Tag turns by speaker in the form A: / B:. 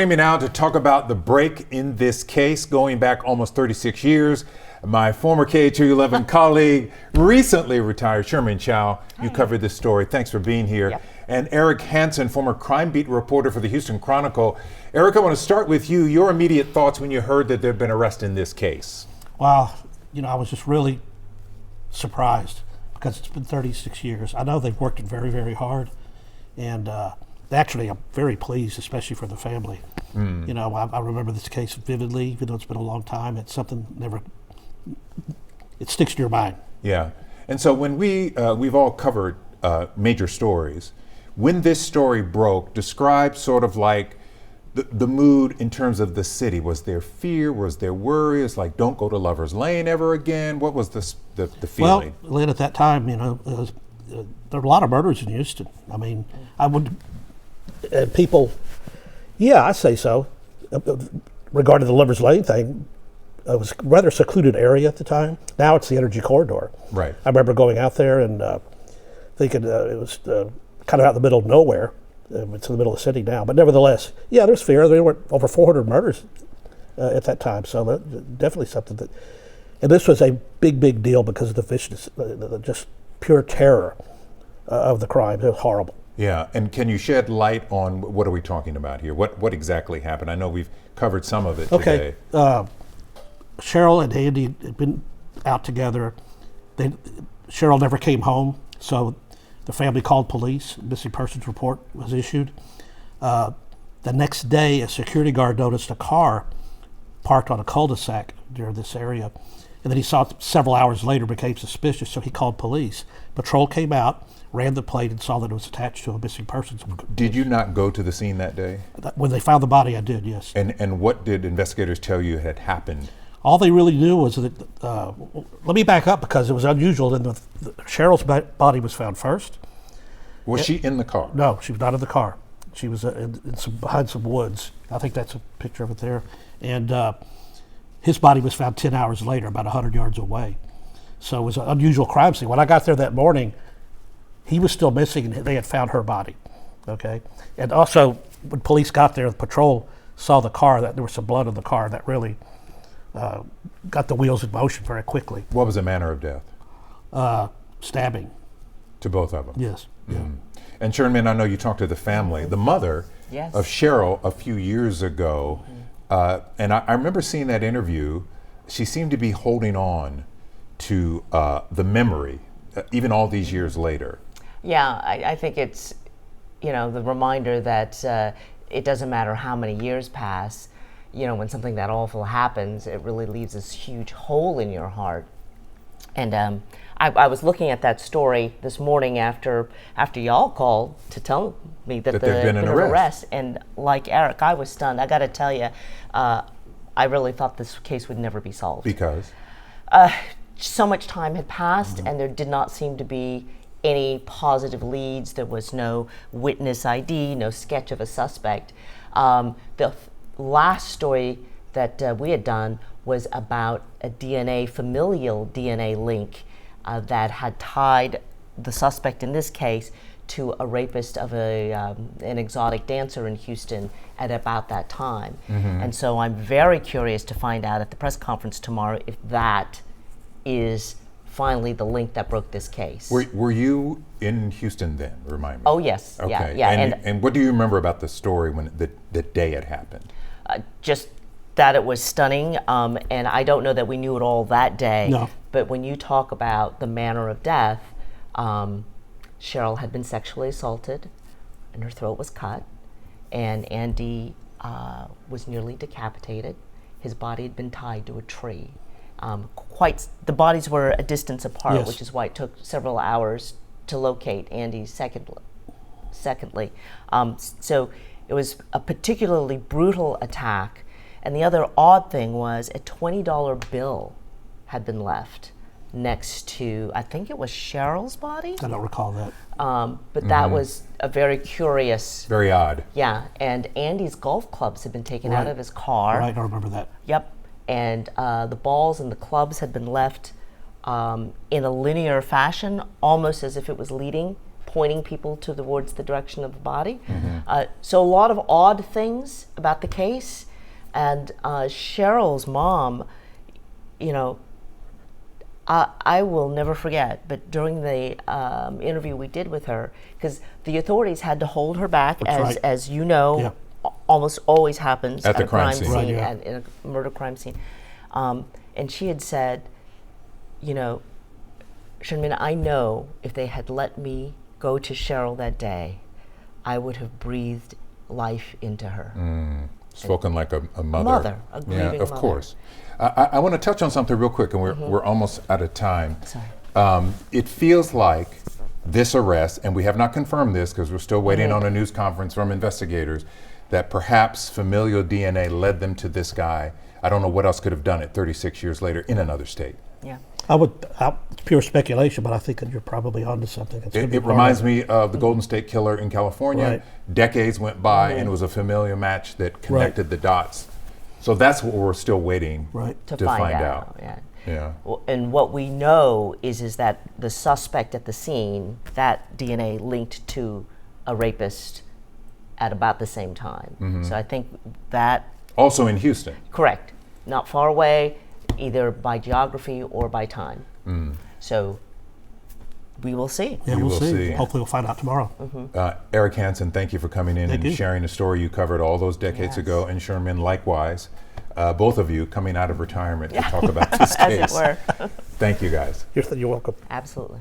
A: Joining me now to talk about the break in this case going back almost 36 years. My former KHOU 11 colleague, recently retired Shern-Min Chow. You covered this story. Thanks for being here.
B: Yep.
A: And Eric Hanson, former crime beat reporter for the Houston Chronicle. Eric, I want to start with you. Your immediate thoughts when you heard that there had been arrest in this case.
C: Well, I was just really surprised because it's been 36 years. I know they've worked it very, very hard. And actually, I'm very pleased, especially for the family. I remember this case vividly, even though it's been a long time. It's something it sticks to your mind.
A: Yeah. And so when we've all covered major stories, when this story broke, describe sort of like the mood in terms of the city. Was there fear? Was there worry? It's like, don't go to Lover's Lane ever again. What was the feeling?
C: Well, Len, at that time, there were a lot of murders in Houston. I mean, people, yeah, I say so. Regarding the Lover's Lane thing, it was a rather secluded area at the time. Now it's the Energy Corridor.
A: Right.
C: I remember going out there and thinking it was kind of out in the middle of nowhere. It's in the middle of the city now. But nevertheless, yeah, there's fear. There were over 400 murders at that time. So definitely something that, and this was a big, big deal because of the viciousness, just pure terror of the crime. It was horrible.
A: Yeah, and can you shed light on what are we talking about here? What exactly happened? I know we've covered some of it today.
C: Cheryl and Andy had been out together. Cheryl never came home, so the family called police. A missing persons report was issued. The next day, a security guard noticed a car parked on a cul-de-sac near this area, and then he saw it several hours later, became suspicious, so he called police. Patrol came out, ran the plate, and saw that it was attached to a missing persons.
A: Did you not go to the scene that day?
C: When they found the body, I did, yes.
A: And what did investigators tell you had happened?
C: All they really knew was that, let me back up because it was unusual. Cheryl's body was found first.
A: Was she in the car?
C: No, she was not in the car. She was behind some woods. I think that's a picture of it there. And his body was found 10 hours later, about 100 yards away. So it was an unusual crime scene. When I got there that morning, he was still missing and they had found her body, okay? And also, when police got there, the patrol saw the car, that there was some blood in the car, that really got the wheels in motion very quickly.
A: What was the manner of death?
C: Stabbing.
A: To both of them?
C: Yes.
A: Mm-hmm. And Shern-Min, I know you talked to the family, the mother of Cheryl a few years ago, and I remember seeing that interview. She seemed to be holding on to the memory, even all these years later.
B: Yeah, I think it's, the reminder that it doesn't matter how many years pass, when something that awful happens, it really leaves this huge hole in your heart. And I was looking at that story this morning after y'all called to tell me that there'd been an arrest. And like Eric, I was stunned. I got to tell you, I really thought this case would never be solved.
A: Because?
B: So much time had passed, and there did not seem to be any positive leads. There was no witness ID, no sketch of a suspect. The last story that we had done was about a familial DNA link that had tied the suspect in this case to a rapist of an exotic dancer in Houston at about that time. Mm-hmm. And so I'm very curious to find out at the press conference tomorrow if that is finally the link that broke this case.
A: Were you in Houston then? Remind me.
B: Oh yes,
A: okay.
B: yeah.
A: And what do you remember about the story when the day it happened?
B: Just that it was stunning, and I don't know that we knew it all that day.
C: No.
B: But when you talk about the manner of death, Cheryl had been sexually assaulted, and her throat was cut, and Andy was nearly decapitated. His body had been tied to a tree. The bodies were a distance apart,
C: yes.
B: Which is why it took several hours to locate Andy secondly. So it was a particularly brutal attack. And the other odd thing was a $20 bill had been left next to, I think it was Cheryl's body?
C: I don't recall that.
B: But that was a very curious.
A: Very odd.
B: Yeah, and Andy's golf clubs had been taken out of his car.
C: Right, I remember that.
B: Yep, and the balls and the clubs had been left in a linear fashion, almost as if it was leading pointing people towards the direction of the body. So a lot of odd things about the case. And Cheryl's mom, you know, I will never forget, but during the interview we did with her, because the authorities had to hold her back, as you know, almost always happens
A: at the
B: a crime scene,
C: Right, yeah.
B: and in a murder crime scene. And she had said, you know, Shern-Min, I know if they had let me go to Cheryl that day, I would have breathed life into her.
A: Spoken like a mother.
B: A mother, a grieving
A: yeah, of
B: mother.
A: course. I want to touch on something real quick, and we're almost out of time.
B: Sorry.
A: It feels like this arrest, and we have not confirmed this because we're still waiting on a news conference from investigators, that perhaps familial DNA led them to this guy. I don't know what else could have done it 36 years later in another state.
B: Yeah.
C: It's pure speculation, but I think that you're probably onto something.
A: It reminds me of the Golden State Killer in California.
C: Right.
A: Decades went by, and it was a familial match that connected the dots. So that's what we're still waiting
B: To
A: to
B: find
A: find
B: out.
A: out.
B: Yeah.
A: Yeah.
B: Well, and what we know is that the suspect at the scene, that DNA linked to a rapist at about the same time. So I think that,
A: Also in Houston.
B: correct, not far away, either by geography or by time. So we will see.
C: Yeah,
A: We
C: we'll
A: will
C: see.
A: see.
C: Hopefully we'll find out tomorrow.
A: Eric Hanson, thank you for coming in
C: Thank
A: and
C: you.
A: sharing a story you covered all those decades
B: Yes.
A: ago, and Shern-Min likewise. Both of you coming out of retirement to talk about this
B: As
A: case.
B: it were.
A: Thank you guys.
C: You're welcome.
B: Absolutely.